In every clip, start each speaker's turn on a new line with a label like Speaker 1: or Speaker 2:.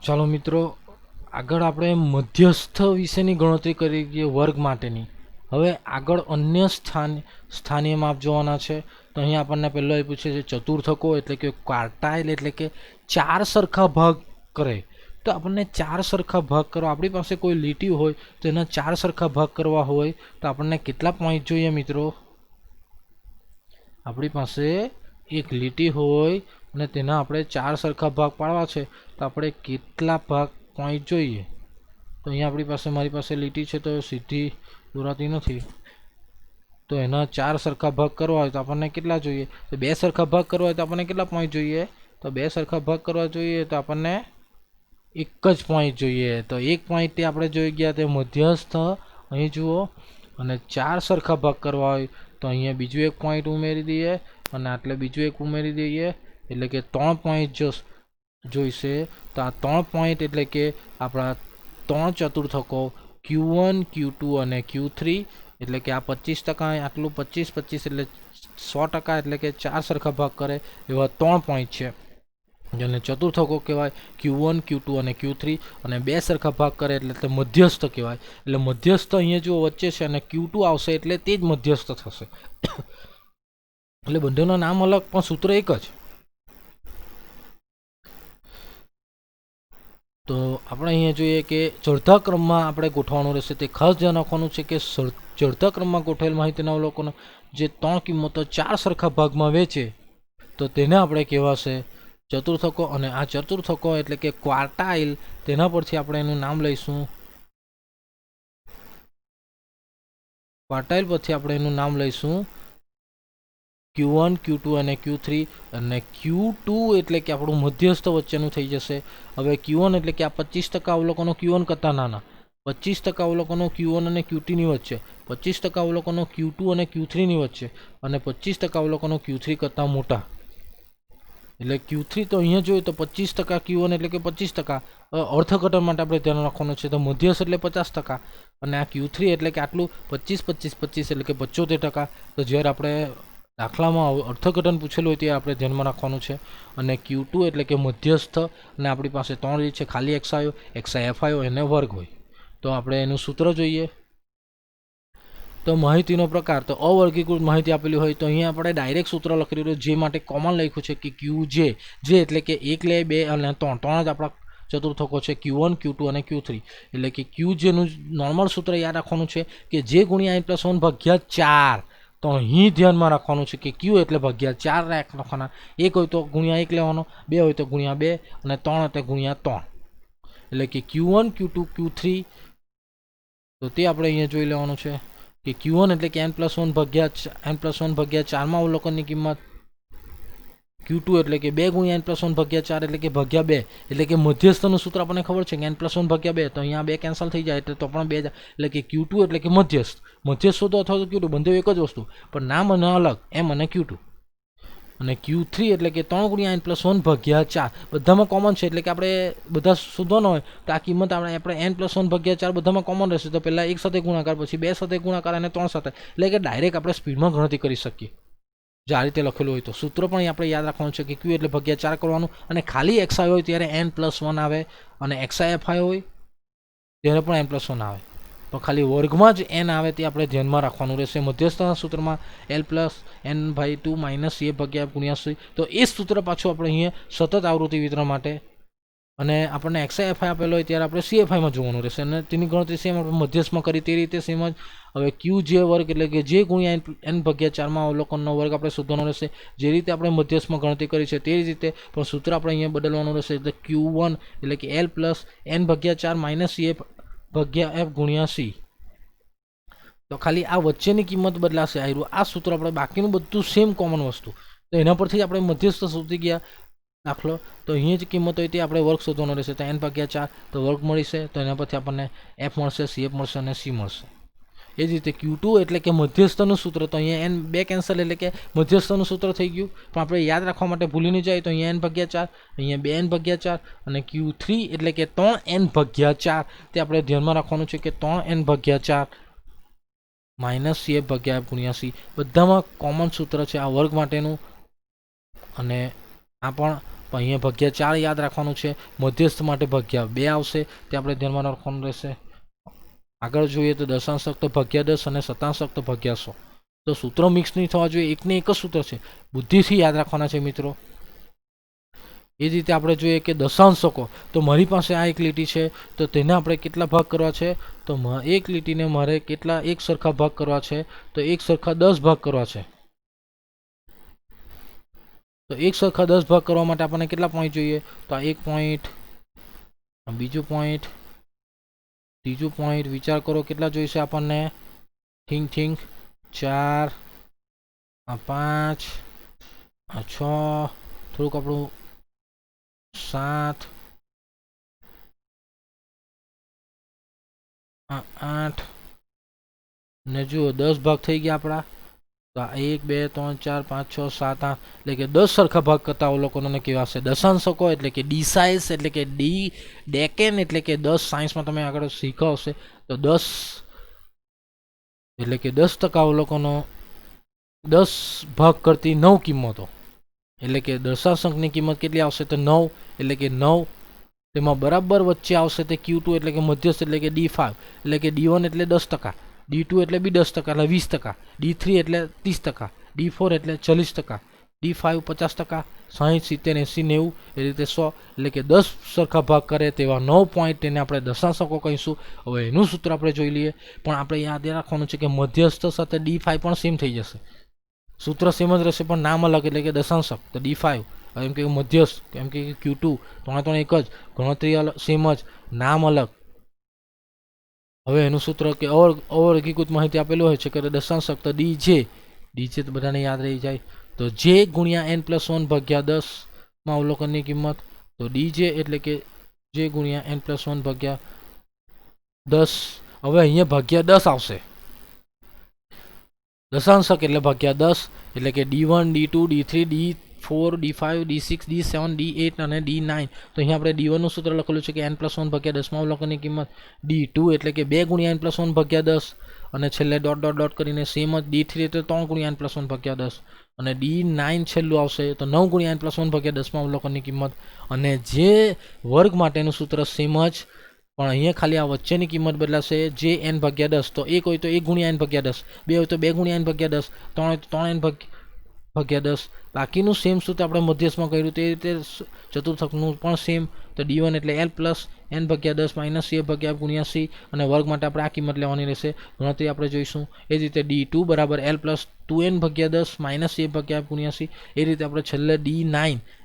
Speaker 1: ચાલો મિત્રો, આગળ આપણે મધ્યસ્થ વિશેની ગણતરી કરી દઈએ વર્ગ માટેની. હવે આગળ અન્ય સ્થાનીય માપ જોવાના છે. તો અહીંયા આપણને પહેલો એ પૂછે છે ચતુર્થકો એટલે કે ક્વાર્ટાઇલ એટલે કે ચાર સરખા ભાગ કરે. તો આપણને ચાર સરખા ભાગ કરવા, આપણી પાસે કોઈ લીટી હોય તો એના ચાર સરખા ભાગ કરવા હોય તો આપણને કેટલા પોઈન્ટ જોઈએ મિત્રો? આપણી પાસે એક લીટી હોય અને તેના આપણે ચાર સરખા ભાગ પાડવા છે તો આપણે કેટલા ભાગ પોઈન્ટ જોઈએ? તો અહીંયા આપણી પાસે, મારી પાસે લીટી છે તો સીધી દોરાતી નથી, તો એના ચાર સરખા ભાગ કરવા હોય તો આપણને કેટલા જોઈએ? તો બે સરખા ભાગ કરવા હોય તો આપણને કેટલા પોઈન્ટ જોઈએ? તો બે સરખા ભાગ કરવા જોઈએ તો આપણને એક જ પોઈન્ટ જોઈએ. તો એક પોઈન્ટ આપણે જોઈ ગયા તે મધ્યસ્થ અહીં જુઓ, અને ચાર સરખા ભાગ કરવા હોય તો અહીંયા બીજું એક પોઈન્ટ ઉમેરી દઈએ અને આટલે બીજું એક ઉમેરી દઈએ, એટલે કે 3 પોઈન્ટ જોઈશે. તો આ 3 પોઈન્ટ એટલે કે આપણા 3 ચતુર્થકો Q1, Q2 અને Q3, એટલે કે આ 25%, આટલું 25 એટલે 100%, એટલે કે ચાર સરખા ભાગ કરે એવા 3 પોઈન્ટ છે, જેને ચતુર્થકો કહેવાય. Q1, Q2 અને Q3, અને બે સરખા ભાગ કરે એટલે મધ્યસ્થ કહેવાય. એટલે મધ્યસ્થ અહીંયા જો વચ્ચે છે અને Q2 આવશે એટલે તે જ મધ્યસ્થ થશે. એટલે બંનેનું નામ અલગ પણ સૂત્ર એક જ. તો આપણે અહીંયા જોઈએ કે ચડતા ક્રમમાં આપણે ગોઠવવાનું રહેશે. તે ખાસ ધ્યાન રાખવાનું છે કે ચડતા ક્રમમાં ગોઠવેલ માહિતીના અવલોકનો જે 3 કિંમતો ચાર સરખા ભાગમાં વેચે તો તેને આપણે કહેવાશે ચતુર્થકો. અને આ ચતુર્થકો એટલે કે ક્વાર્ટાઇલ, તેના પરથી આપણે એનું નામ લઈશું. ક્વાર્ટાઇલ પરથી આપણે એનું નામ લઈશું Q1, Q2 અને Q3. અને Q2 એટલે કે આપણું મધ્યસ્થ વચ્ચેનું થઈ જશે. હવે Q1 એટલે કે આ 25% અવલોકનો Q1 કરતા નાના, 25% અવલોકનો Q1 અને Q2 ની વચ્ચે, 25% અવલોકનો Q2 અને Q3 ની વચ્ચે, અને 25% અવલોકનો Q3 કરતા મોટા. એટલે Q3 તો અહીંયા જોઈએ તો 25% Q1 એટલે કે 25%. અર્થઘટન માટે આપણે ધ્યાન રાખવાનું છે તો મધ્યસ્થ એટલે 50%, અને આ Q3 એટલે કે આટલું 25, 25, 25 એટલે કે 75%. તો જ્યારે આપણે દાખલામાં અર્થઘટન પૂછેલું હોય તે આપણે ધ્યાનમાં રાખવાનું છે. અને Q2 એટલે કે મધ્યસ્થ, અને આપણી પાસે 3 રીત છે, ખાલી x આવ્યો, XIF આવ્યો, એને વર્ગ હોય. તો આપણે એનું સૂત્ર જોઈએ. તો માહિતીનો પ્રકાર, તો અવર્ગીકૃત માહિતી આપેલી હોય તો અહીંયા આપણે ડાયરેક્ટ સૂત્ર લખી રહ્યું, જે માટે કોમન લખ્યું છે કે QJ, જે એટલે કે 1, 2 અને 3, 3 જ આપણા ચતુર્થકો છે, Q1, Q2 અને Q3. એટલે કે QJ નું નોર્મલ સૂત્ર યાદ રાખવાનું છે કે જે ગુણ્યા n+1 ભાગ્યા 4. તો અહીં ધ્યાનમાં રાખવાનું છે કે Q એટલે ભાગ્યા 4 રાખવાના. 1 હોય તો ગુણ્યા 1 લેવાનો, 2 હોય તો ગુણ્યા 2, અને 3 હોય તો ગુણ્યા 3. એટલે કે Q1, Q2, Q3, તો તે આપણે અહીંયા જોઈ લેવાનું છે કે Q1 એટલે કે n+1 ભાગ્યા 4માં અવલોકનની કિંમત. Q2 એટલે કે 2 ગુણ્યા n+1 ભાગ્યા 4 એટલે કે ભાગ્યા 2, એટલે કે મધ્યસ્થનું સૂત્ર આપણને ખબર છે કે n+1 ભાગ્યા 2, તો અહીંયા 2 કેન્સલ થઈ જાય એટલે તો પણ 2, એટલે કે Q2 એટલે કે મધ્યસ્થ. મધ્યસ્થ શોધો અથવા તો Q2, બંને એક જ વસ્તુ, પણ નામ અને અલગ, M અને Q2. અને Q3 એટલે કે 3 ગુણ્યા n+1 ભાગ્યા 4, બધામાં કોમન છે, એટલે કે આપણે બધા શોધવાનો હોય તો આ કિંમત આપણે n+1 ભાગ્યા 4 બધામાં કોમન રહેશે. તો પહેલાં 1 સાથે ગુણાકાર, પછી 2 સાથે ગુણાકાર અને 3 સાથે, એટલે કે ડાયરેક્ટ આપણે સ્પીડમાં ગણતરી કરી શકીએ જો આ રીતે લખેલું હોય તો. સૂત્ર પણ આપણે યાદ રાખવાનું છે કે Q એટલે ભાગ્યા 4 કરવાનું, અને ખાલી XI હોય ત્યારે n+1 આવે, અને XIF હોય ત્યારે પણ n+1 આવે. તો ખાલી વર્ગમાં જ n આવે તે આપણે ધ્યાનમાં રાખવાનું રહેશે. મધ્યસ્થના સૂત્રમાં L+n/2 - a ભાગ્યા ગુણ્યા c. તો એ જ સૂત્ર પાછું આપણે અહીંયા સતત આવૃત્તિ વિતરણ માટે, અને આપણને XIF આપેલો હોય ત્યારે આપણે CFIમાં જોવાનું રહેશે, અને તેની ગણતરી સેમ આપણે મધ્યસ્થમાં કરી તે રીતે સેમ જ. હવે QJ વર્ગ એટલે કે જે ગુણ્યા n/4માં અવલોકનનો વર્ગ આપણે શોધવાનો રહેશે. જે રીતે આપણે મધ્યસ્થમાં ગણતરી કરી છે તે રીતે, પણ સૂત્ર આપણે અહીંયા બદલવાનું રહેશે. એટલે Q1 એટલે કે L+n/4 - a ભાગ્યા f ગુણ્યા c. તો ખાલી આ વચ્ચેની કિંમત બદલાશે. આ સૂત્ર આપણે, બાકીનું બધું સેમ કોમન વસ્તુ, તો એના પરથી આપણે મધ્યસ્થ શોધી ગયા દાખલો. તો અહીંયા જ કિંમત હોય તે આપણે વર્ગ શોધવાનો રહેશે. તો n/4 તો વર્ગ મળશે, તો એના પરથી આપણને f મળશે, CF મળશે અને c મળશે. એ જ રીતે Q2 એટલે કે મધ્યસ્થનું સૂત્ર, તો અહીંયા n 2 કેન્સલ, એટલે કે મધ્યસ્થનું સૂત્ર થઈ ગયું. પણ આપણે યાદ રાખવા માટે ભૂલી નહીં જાય તો અહીંયા n/4, અહીંયા 2n/4, અને Q3 એટલે કે 3n/4, તે આપણે ધ્યાનમાં રાખવાનું છે કે 3n/4 - CF ભાગ્યા f ગુણ્યા c. બધામાં કોમન સૂત્ર છે આ વર્ગ માટેનું, અને આ પણ પણ અહીંયા ભાગ્યા 4 યાદ રાખવાનું છે, મધ્યસ્થ માટે ભાગ્યા 2 આવશે, તે આપણે ધ્યાનમાં રાખવાનું રહેશે. આગળ જોઈએ તો દશાંશક તો ભાગ્યા 10 અને શતાંશક તો ભાગ્યા 100. તો સૂત્રો મિક્સ નહીં થવા જોઈએ, એકને એક જ સૂત્ર છે, બુદ્ધિથી યાદ રાખવાના છે મિત્રો. એ જ રીતે આપણે જોઈએ કે દશાંશકો, તો મારી પાસે આ એક લીટી છે, તો તેને આપણે કેટલા ભાગ કરવા છે, તો એક લીટીને મારે કેટલા એક સરખા ભાગ કરવા છે, તો એક સરખા 10 ભાગ કરવા છે. તો એક સરખા 10 ભાગ કરવા માટે આપણને કેટલા પોઈન્ટ જોઈએ, તો આ એક પોઈન્ટ, બીજું પોઈન્ટ, ત્રીજું પોઈન્ટ, વિચાર કરો કેટલા જોઈશે આપણને, થિંક 4, આ 5, આ 6, થોડુંક આપણું 7, આ 8 ને જુઓ 10 ભાગ થઈ ગયા આપણા. તો આ 1 2 3 4 5 6 7 8 એટલે કે 10 સરખા ભાગ કરતા અવલોકનોને કહેવાશે દશાંશકો, એટલે કે ડીસાઇઝ, એટલે કે ડેકેન, એટલે કે 10 સાયન્સમાં તમે આગળ શીખો હશે તો 10 એટલે કે 10% અવલોકનો 10 ભાગ કરતી 9 કિંમતો, એટલે કે દશાંશકની કિંમત કેટલી આવશે, તો 9, એટલે કે 9 તેમાં બરાબર વચ્ચે આવશે તે Q2 એટલે કે મધ્યસ્થ, એટલે કે D5, એટલે કે D1 એટલે 10%, D2 એટલે બી 10%, એટલે 20%, D3 એટલે 30%, D4 એટલે 40%, D5 50%, 60 70 80 90 એ રીતે 100, એટલે કે 10 સરખા ભાગ કરે તેવા 9 પોઈન્ટ, તેને આપણે દશાંશકો કહીશું. હવે એનું સૂત્ર આપણે જોઈ લઈએ, પણ આપણે યાદ રાખવાનું છે કે મધ્યસ્થ સાથે D5 પણ સેમ થઈ જશે, સૂત્ર સેમ જ રહેશે પણ નામ અલગ, એટલે કે દશાંશક તો D5, એમ કે મધ્યસ્થ એમ કે Q2, ત્રણે એક જ, ગણતરી સેમ જ, નામ અલગ. હવે એનું સૂત્ર કે અવર્ગીકૃત માહિતી આપેલું હોય છે કે દશાંશક તો DJ તો બધાને યાદ રહી જાય, તો J ગુણ્યા n+1 ભાગ્યા 10 માં અવલોકનની કિંમત, તો DJ એટલે કે J ગુણ્યા n+1 ભાગ્યા 10. હવે અહીંયા ભાગ્યા 10 આવશે, દશાંશક એટલે ભાગ્યા 10, એટલે કે D1 D2 D3 D4 D5 D6 D7 D8 અને D9. તો અહીંયા આપણે D1 નું સૂત્ર લખેલું છે કે n+1 ભાગ્યા 10 માં અવલોકનની કિંમત, D2 એટલે કે 2 ગુણ્યા n+1 ભાગ્યા 10, અને છેલ્લે ડોટ કરીને સેમ જ D3 એટલે 3 ગુણ્યા n+1 ભાગ્યા 10, અને D9 છેલ્લું આવશે તો 9 ગુણ્યા n+1 ભાગ્યા 10 માં અવલોકનની કિંમત. અને જે વર્ગ માટેનું સૂત્ર સેમ જ, પણ અહીંયા ખાલી આ વચ્ચેની કિંમત બદલાશે, જે n ભાગ્યા 10, તો 1 હોય તો 1 ગુણ્યા n ભાગ્યા 10, 2 હોય તો 2 ગુણ્યા n ભાગ્યા 10, 3 હોય તો 3n ભાગ્યા 10. બાકીનું સેમ સૂત્ર આપણે મધ્યસ્થમાં કર્યું તે રીતે ચતુર્થકનું પણ સેમ, તો D1 એટલે L પ્લસ n ભાગ્યા 10 માઇનસ C ભાગ્યા F ગુણ્યા C, અને વર્ગ માટે આપણે આ કિંમત લેવાની રહેશે, ગણતરી આપણે જોઈશું. એ જ રીતે D2 બરાબર L પ્લસ 2n ભાગ્યા 10 માઇનસ C ભાગ્યા F ગુણ્યા C. એ રીતે આપણે છેલ્લે D9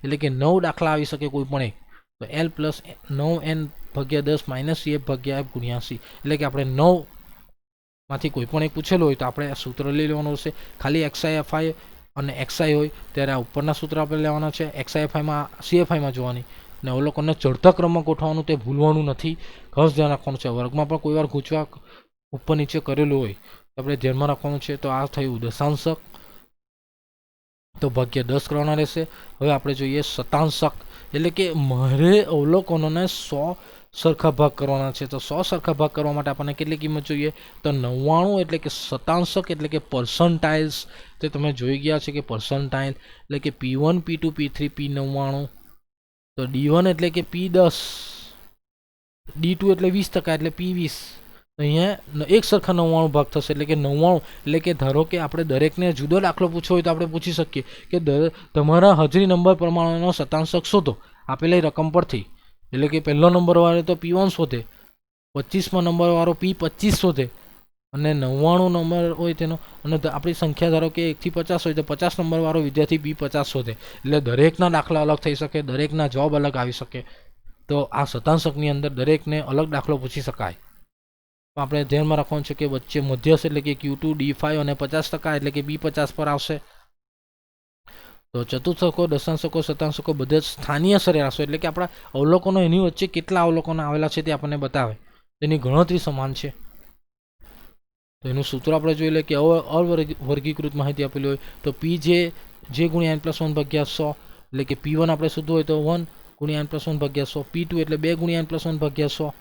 Speaker 1: એટલે કે 9 દાખલા આવી શકે કોઈ પણ એક, તો L પ્લસ 9n ભાગ્યા 10 માઇનસ CF ભાગ્યા F ગુણ્યા C, એટલે કે આપણે 9 માંથી કોઈ પણ એક પૂછેલું હોય તો આપણે આ સૂત્ર લઈ લેવાનું હશે. ખાલી XI FI અને XI હોય ત્યારે આ ઉપરના સૂત્ર આપણે લેવાના છે, XI FIમાં CFIમાં જોવાની, અને અવલોકનને ચડતા ક્રમમાં ગોઠવવાનું તે ભૂલવાનું નથી, ખાસ ધ્યાન રાખવાનું છે. વર્ગમાં પણ કોઈ વાર ગૂંચવા ઉપર નીચે કરેલું હોય તો આપણે ધ્યાનમાં રાખવાનું છે. તો આ થયું દશાંશક, તો ભાગ્યા 10 કરવાના રહેશે. હવે આપણે જોઈએ શતાંશક, એટલે કે મારે અવલોકનોને 100 સરખા ભાગ કરવાના છે, તો 100 સરખા ભાગ કરવા માટે આપણને કેટલી કિંમત જોઈએ, તો 99, એટલે કે શતાંશક એટલે કે પર્સન્ટાઇલ્સ, તે તમે જોઈ ગયા છે કે પર્સન્ટાઇલ એટલે કે P1 P2 P3 P99, તો D1 એટલે કે P10, D2 એટલે 20%, એટલે P20. અહીંયા એક સરખા 99 ભાગ થશે, એટલે કે 99, એટલે કે ધારો કે આપણે દરેકને જુદો દાખલો પૂછવો હોય તો આપણે પૂછી શકીએ કે તમારા હાજરી નંબર પ્રમાણેનો શતાંશક શોધો આપેલી રકમ પરથી, એટલે કે પહેલો નંબર વાળો તો P1 શોધે, 25માં નંબર વાળો P25 શોધે, અને 99 નંબર હોય તેનો, અને આપણી સંખ્યા ધારો કે 1 થી 50 હોય તો 50 નંબર વાળો વિદ્યાર્થી P50 શોધે. એટલે દરેકના દાખલા અલગ થઈ શકે, દરેકના જવાબ અલગ આવી શકે. તો આ શતાંશકની અંદર દરેકને અલગ દાખલો પૂછી શકાય. આપણે ધ્યાનમાં રાખવાનું છે કે વચ્ચે મધ્યસ્થ એટલે કે Q2 D5 અને 50% એટલે કે B50 પર આવશે. તો ચતુર્થકો, દશાંશકો, શતાંશકો બધે સ્થાનીય સરેરાશો, એટલે કે આપણા અવલોકનો એની વચ્ચે કેટલા અવલોકનો આવેલા છે તે આપણને બતાવે, તેની ગણતરી સમાન છે. તો એનું સૂત્ર આપણે જોઈ લઈએ કે અવર્ગીકૃત માહિતી આપેલી હોય તો P J ગુણ્યા n+1 ભાગ્યા 100, એટલે કે P1 આપણે શોધવું હોય તો 1 ગુણ્યા n+1 ભાગ્યા 100, P2 એટલે 2 ગુણ્યા n+1 ભાગ્યા 100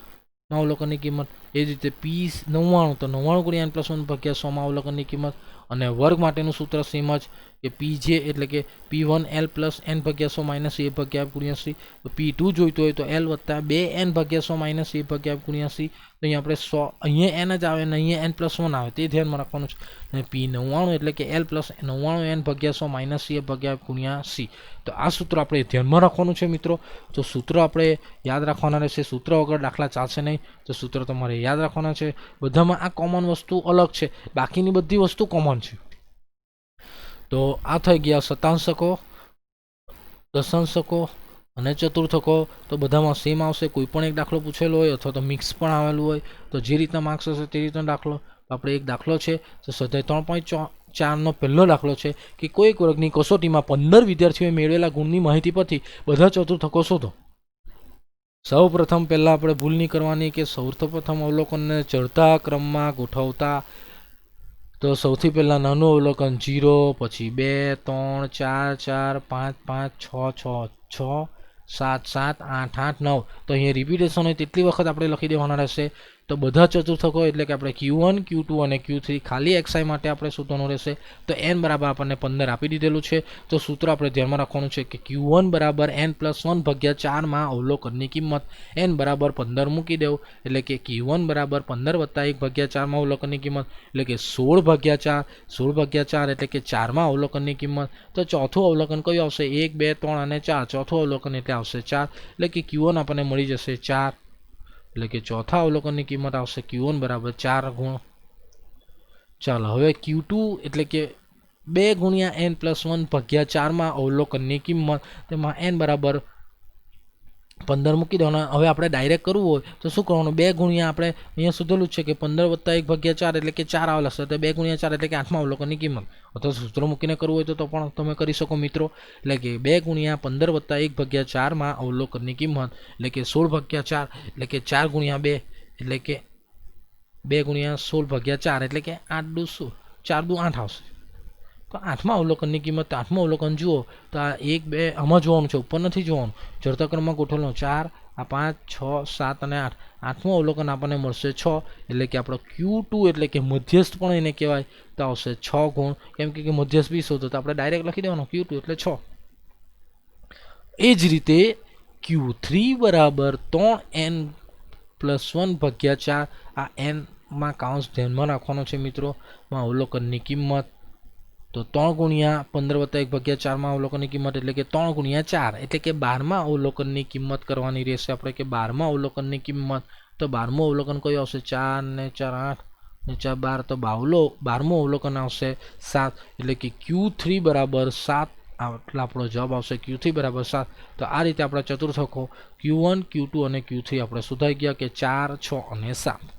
Speaker 1: માં અવલોકનની કિંમત. એ જ રીતે P99 તો 99 ગુણ્યા n+1 ભાગ્યા 100 માં અવલોકનની કિંમત, અને વર્ગ માટેનું સૂત્ર સેમ જ, કે પીજે એટલે કે P1L પ્લસ n ભાગ્યા 100 માઇનસ a ભાગ્યા f ગુણ્યા c. તો P2 જોઈતો હોય તો L વત્તા 2n ભાગ્યા 100 માઇનસ a ભાગ્યા f ગુણ્યા c. તો અહીંયા આપણે 100 અહીંયા n જ આવે ને અહીંયા n પ્લસ 1 આવે તે ધ્યાનમાં રાખવાનું છે. અને P99 એટલે કે L પ્લસ 99n ભાગ્યા 100 માઇનસ a ભાગ્યા f ગુણ્યા c. તો આ સૂત્ર આપણે ધ્યાનમાં રાખવાનું છે મિત્રો. તો સૂત્ર આપણે યાદ રાખવાના રહેશે. સૂત્ર વગર દાખલા ચાલશે નહીં. તો સૂત્ર તમારે યાદ રાખવાના છે. બધામાં આ કોમન વસ્તુ અલગ છે, બાકીની બધી વસ્તુ કોમન છે. તો આ થઈ ગયા શતાંશકો, દશાંશકો અને ચતુર્થકો. તો બધામાં સેમ આવશે. કોઈ પણ એક દાખલો પૂછેલો હોય અથવા તો મિક્સ પણ આવેલું હોય તો જે રીતના માર્ક્સ હશે તે રીતનો દાખલો. આપણે એક દાખલો છે તો સ્વાધ્યાય 3.4નો પહેલો દાખલો છે કે કોઈ એક વર્ગની કસોટીમાં 15 વિદ્યાર્થીઓએ મેળવેલા ગુણની માહિતી પરથી બધા ચતુર્થકો શોધો. સૌ પ્રથમ પહેલાં આપણે ભૂલ નહીં કરવાની કે સૌપ્રથમ અવલોકનને ચડતા ક્રમમાં ગોઠવતા. તો સૌથી પહેલાં નાનું અવલોકન 0, પછી 2, 3, 4, 4, 5, 5, 6, 6, 6, 7, 7, 8, 8, 9. તો અહીંયા રિપીટેશન હોય તેટલી વખત આપણે લખી દેવાના રહેશે. તો બધા ચતુર્થકો એટલે કે આપણે Q1, Q2 અને Q3 ખાલી xi માટે આપણે શોધવાનું રહેશે. તો n બરાબર આપણને 15 આપી દીધેલું છે. તો સૂત્ર આપણે ધ્યાનમાં રાખવાનું છે કે Q1 બરાબર n પ્લસ 1 ભાગ્યા 4માં અવલોકનની કિંમત n બરાબર 15 મૂકી દેવું. એટલે કે Q1 બરાબર 15 વત્તા 1 ભાગ્યા 4માં અવલોકનની કિંમત એટલે કે 16 ભાગ્યા 4. 16 ભાગ્યા 4 એટલે કે 4માં અવલોકનની કિંમત. તો ચોથું અવલોકન કયું આવશે? 1, 2, 3 અને 4. ચોથું અવલોકન એટલે આવશે 4. એટલે કે Q1 આપણને મળી જશે 4. એટલે કે ચોથા અવલોકનની કિંમત આવશે Q1 બરાબર 4 ગુણ. ચાલો હવે Q2 એટલે કે 2 ગુણ્યા n પ્લસ 1 ભાગ્યા 4માં અવલોકનની કિંમત. તેમાં n બરાબર 15 મૂકી દેવાના. હવે આપણે ડાયરેક્ટ કરવું હોય તો શું કરવાનું? 2 ગુણ્યા આપણે અહીંયા શોધેલું છે કે 15 વત્તા 1 ભાગ્યા 4 એટલે કે 4 આવેલા છે. તો 2 ગુણ્યા 4 એટલે કે 8માં અવલોકનની કિંમત. અથવા સૂત્ર મૂકીને કરવું હોય તો પણ તમે કરી શકો મિત્રો. એટલે કે 2 ગુણ્યા 15 વત્તા 1 ભાગ્યા 4માં અવલોકનની કિંમત એટલે કે 16 ભાગ્યા 4 એટલે કે 4 ગુણ્યા 2 એટલે કે 2 ગુણ્યા 16 ભાગ્યા 4 એટલે કે 8 દુ 4 દુ 8 આવશે. તો 8માં અવલોકનની કિંમત. 8માં અવલોકન જુઓ તો આ 1, 2 આમાં જોવાનું છે, ઉપર નથી જોવાનું. ચડતા ક્રમમાં ગોઠવેલો 4, આ 5, 6, 7 અને 8. 8મું અવલોકન આપણને મળશે 6. એટલે કે આપણો Q2 એટલે કે મધ્યસ્થ પણ એને કહેવાય. તો આવશે 6 ગુણ. કેમ કે મધ્યસ્થ 20 હતો તો આપણે ડાયરેક્ટ લખી દેવાનો Q2 એટલે 6. એ જ રીતે Q3 બરાબર 3n પ્લસ 1 ભાગ્યા 4. આ n કાઉન્સ ધ્યાનમાં રાખવાનો છે મિત્રો. માં અવલોકનની કિંમત. તો 3 ગુણ્યા 15 વત્તા 1 ભાગ્યા 4માં અવલોકનની કિંમત એટલે કે 3 ગુણ્યા 4 એટલે કે 12માં અવલોકનની કિંમત કરવાની રહેશે આપણે કે 12માં અવલોકનની કિંમત. તો 12મું અવલોકન કયું આવશે? 4 ને 4 8 ને 4 12. તો 12મું અવલોકન આવશે 7. એટલે કે Q3 બરાબર 7. એટલે આપણો જવાબ આવશે Q3 બરાબર 7. તો આ રીતે આપણા ચતુર્થકો Q1, Q2 અને Q3 આપણે શોધાઈ ગયા કે 4, 6 અને 7.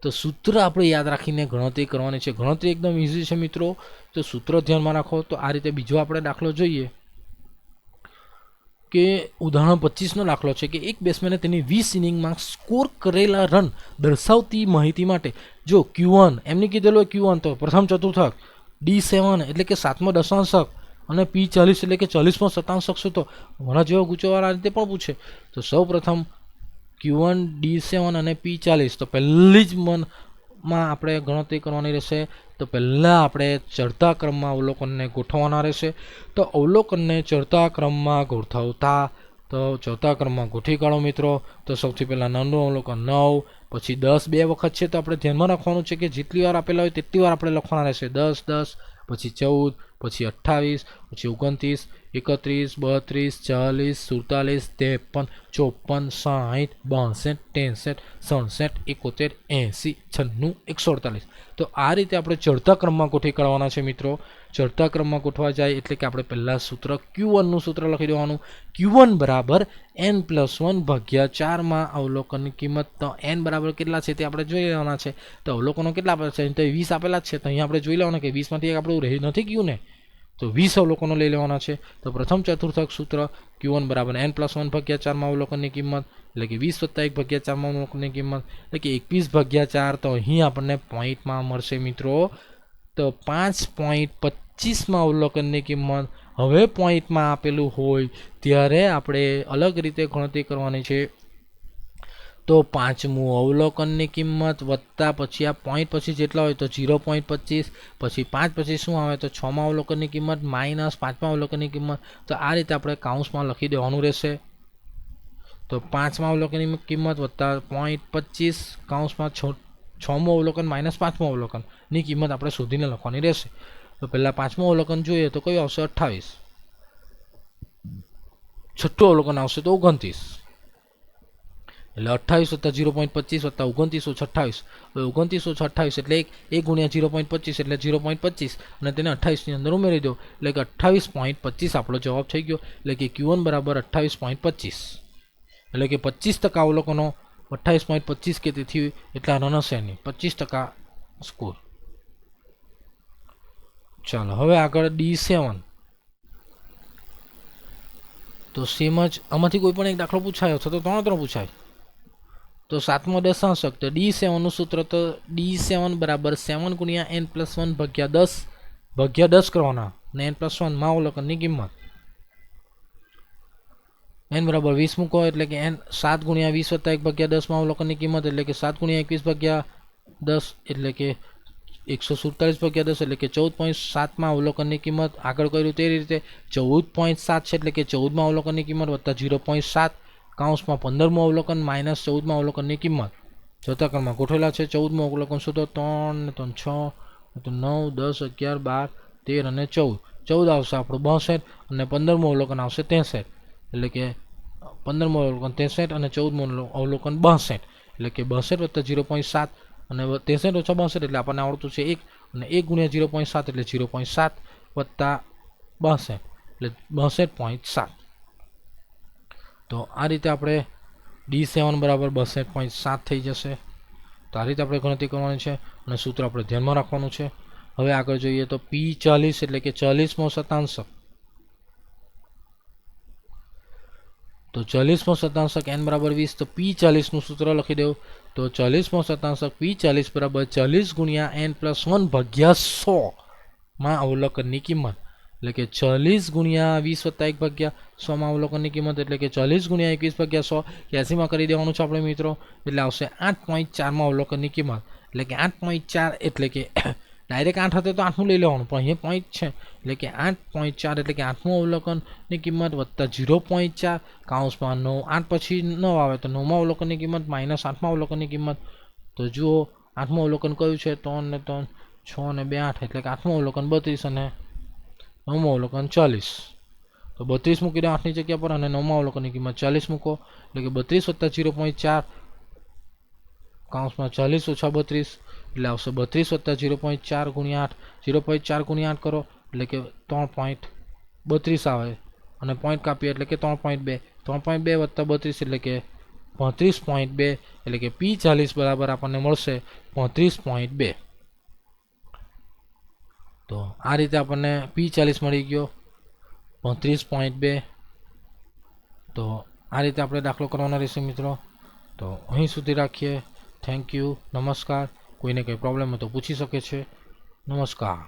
Speaker 1: તો સૂત્ર આપણે યાદ રાખીને ગણતરી કરવાની છે. ગણતરી એકદમ ઇઝી છે મિત્રો. તો સૂત્ર ધ્યાનમાં રાખો. તો આ રીતે બીજો આપણે દાખલો જોઈએ કે ઉદાહરણ 25નો દાખલો છે કે એક બેટ્સમેને તેની 20 ઇનિંગમાં સ્કોર કરેલા રન દર્શાવતી માહિતી માટે જો Q1 એમને કીધેલું Q1 તો પ્રથમ ચતુર્થક, D7 એટલે કે 7મો દશાંશક અને P40 એટલે કે 40મો શતાંશક શું? તો મારા જેવા ગુચોવાળા આ રીતે પણ પૂછે. તો સૌ પ્રથમ Q1, D7 અને P40. તો પહેલી જ માં આપણે ગણતરી કરવાની રહેશે. તો પહેલાં આપણે ચડતા ક્રમમાં અવલોકનને ગોઠવવાના રહેશે. તો અવલોકનને ચડતા ક્રમમાં ગોઠવતા. તો ચડતા ક્રમમાં ગોઠવી કાઢો મિત્રો. તો સૌથી પહેલાં નાનું અવલોકન 9, પછી 10 2 વખત છે. તો આપણે ધ્યાનમાં રાખવાનું છે કે જેટલી વાર આપેલા હોય તેટલી વાર આપણે લખવાના રહેશે. 10, 10, પછી 14, પછી 28, પછી 29, 31, 32, 40, 47, 53, 54, 60, 62, 63, 67, 71, 80, 96, 148. તો આ રીતે આપણે ચડતા ક્રમમાં ગોઠવી કાઢવાના છે મિત્રો. ચડતા ક્રમમાં ગોઠવા જાય એટલે કે આપણે પહેલાં સૂત્ર Q1નું સૂત્ર લખી દેવાનું. Q1 બરાબર n પ્લસ 1 ભાગ્યા 4માં અવલોકનની કિંમત. તો n બરાબર કેટલા છે તે આપણે જોઈ લેવાના છે. તો અવલોકનો કેટલા આપેલા છે? તો 20 આપેલા જ છે. તો અહીંયા આપણે જોઈ લેવાના કે 20માંથી એક આપણું રહી નથી ગયું ને. તો 20 અવલોકનો લઈ લેવાના છે. તો પ્રથમ ચતુર્થક સૂત્ર Q1 બરાબર n પ્લસ 1 ભાગ્યા 4માં અવલોકનની કિંમત એટલે કે 20 વત્તા 1 ભાગ્યા 4માં અવલોકનની કિંમત એટલે કે 21 ભાગ્યા 4. તો અહીં આપણને પોઈન્ટમાં મળશે મિત્રો. તો 5.25માં અવલોકનની કિંમત. હવે પોઈન્ટમાં આપેલું હોય ત્યારે આપણે અલગ રીતે ગણતરી કરવાની છે. તો પાંચમું અવલોકનની કિંમત વત્તા પછી આ પોઈન્ટ પછી જેટલા હોય તો 0.25, પછી 5 પછી શું આવે તો 6મા અવલોકનની કિંમત માઇનસ 5મા અવલોકનની કિંમત. તો આ રીતે આપણે કાઉન્સમાં લખી દેવાનું રહેશે. તો 5મા અવલોકનની કિંમત વત્તા 0.25 કાઉન્સમાં 6મું અવલોકન માઇનસ 5મું અવલોકનની કિંમત આપણે શોધીને લખવાની રહેશે. તો પહેલાં 5મું અવલોકન જોઈએ તો કયું આવશે 28. છઠ્ઠું અવલોકન આવશે તો 29. એટલે 28 વત્તા 0.25 વત્તા 29 ઓછા 28. હવે 29 ઓછા 28 એટલે 1 ગુણ્યા 0.25 એટલે 0.25 અને તેને 28ની અંદર ઉમેરી દો એટલે કે 28.25 આપણો જવાબ થઈ ગયો. એટલે કે Q1 બરાબર 28.25. એટલે કે 25% અવલોકનો 28.25 કે તેથી એટલા રન હશે નહીં, 25% સ્કોર. ચાલો હવે આગળ D7. તો સેમ જ આમાંથી કોઈ પણ એક દાખલો પૂછાયો તો 3 પૂછાય. તો 7મો દશાંશક તો D7 નું સૂત્ર તો D7 બરાબર 7 ગુણ્યા n+1 ભાગ્યા 10 કરવાના ને n+1 માં અવલોકનની કિંમત. n બરાબર 20 મૂકો એટલે કે n 7 ગુણ્યા 20 વત્તા 1 ભાગ્યા 10 માં અવલોકનની કિંમત એટલે કે 7 ગુણ્યા 21 ભાગ્યા 10 એટલે કે 147 ભાગ્યા 10 એટલે કે 14.7 માં અવલોકનની કિંમત. આગળ કર્યું તે રીતે 14.7 છે એટલે કે 14માં અવલોકનની કિંમત વત્તા 0.7 કાઉન્સમાં 15મું અવલોકન માઇનસ 14માં અવલોકનની કિંમત. ચોથા ક્રમમાં ગોઠવેલા છે. 14મું અવલોકન શોધો. 3 ને 3 6 તો 9 10 11 12 13 અને 14. 14 આવશે આપણું 62 અને 15મું અવલોકન આવશે 63. એટલે કે 15મું અવલોકન 63 અને 14મું અવલોકન 62 એટલે કે 62 વત્તા 0.7 અને 63 ઓછા 62 એટલે આપણને આવડતું છે 1 અને 1 ગુણ્યા 0.7 એટલે 0.7 વત્તા 62 એટલે 62.7. તો આ રીતે આપણે D7 બરાબર 62.7 થઈ જશે. તો આ રીતે આપણે ગણતરી કરવાની છે અને સૂત્ર આપણે ધ્યાનમાં રાખવાનું છે. હવે આગળ જોઈએ તો P40 એટલે કે 40મો શતાંશક. તો 40મો શતાંશક n બરાબર 20 તો P40 નું સૂત્ર લખી દેવું. તો 40મો શતાંશક P40 બરાબર 40 ગુણ્યા n+1 ભાગ્યા 100 માં અવલોકનની કિંમત. એટલે કે 40 ગુણ્યા 20 વત્તા 1 ભાગ્યા 100 માં અવલોકનની કિંમત એટલે કે 40 ગુણ્યા 21 ભાગ્યા 100 80માં કરી દેવાનું છે આપણે મિત્રો. એટલે આવશે 8.4 માં અવલોકનની કિંમત. એટલે કે 8.4 એટલે કે ડાયરેક્ટ 8 હતો તો 8મું લઈ લેવાનું પણ અહીંયા પોઈન્ટ છે એટલે કે 8.4 એટલે કે 8મું અવલોકનની કિંમત વત્તા 0.4 કાઉન્સમાં 9 8 પછી 9 આવે તો 9માં અવલોકનની કિંમત માઇનસ 8માં અવલોકનની કિંમત. તો જુઓ 8મું અવલોકન કયું છે 3 ને 3 6 ને 2 8 એટલે કે 8મું અવલોકન 32 અને 9મું અવલોકન 40. તો 32 મૂકી દો 8ની જગ્યા પર અને 9માં અવલોકનની કિંમત 40 મૂકો એટલે કે 32 વત્તા 0.4 કાઉન્સમાં 40 ઓછા 32 એટલે આવશે 32 વત્તા 0.4 ગુણ્યા 8 0.4 ગુણ્યા 8 કરો એટલે કે 3.32 આવે અને પોઈન્ટ કાપીએ એટલે કે 3.2 3.2 વત્તા 32 એટલે કે 35.2 એટલે કે P40 બરાબર આપણને મળશે 35.2. તો આ રીતે આપણને P40 મળી ગયો 35.2. તો આ રીતે આપણે દાખલો કરવાનો રહેશે મિત્રો. તો અહીં સુધી રાખીએ. Thank you. નમસ્કાર. કોઈને કંઈ પ્રોબ્લેમ હોય તો પૂછી શકે છે. નમસ્કાર.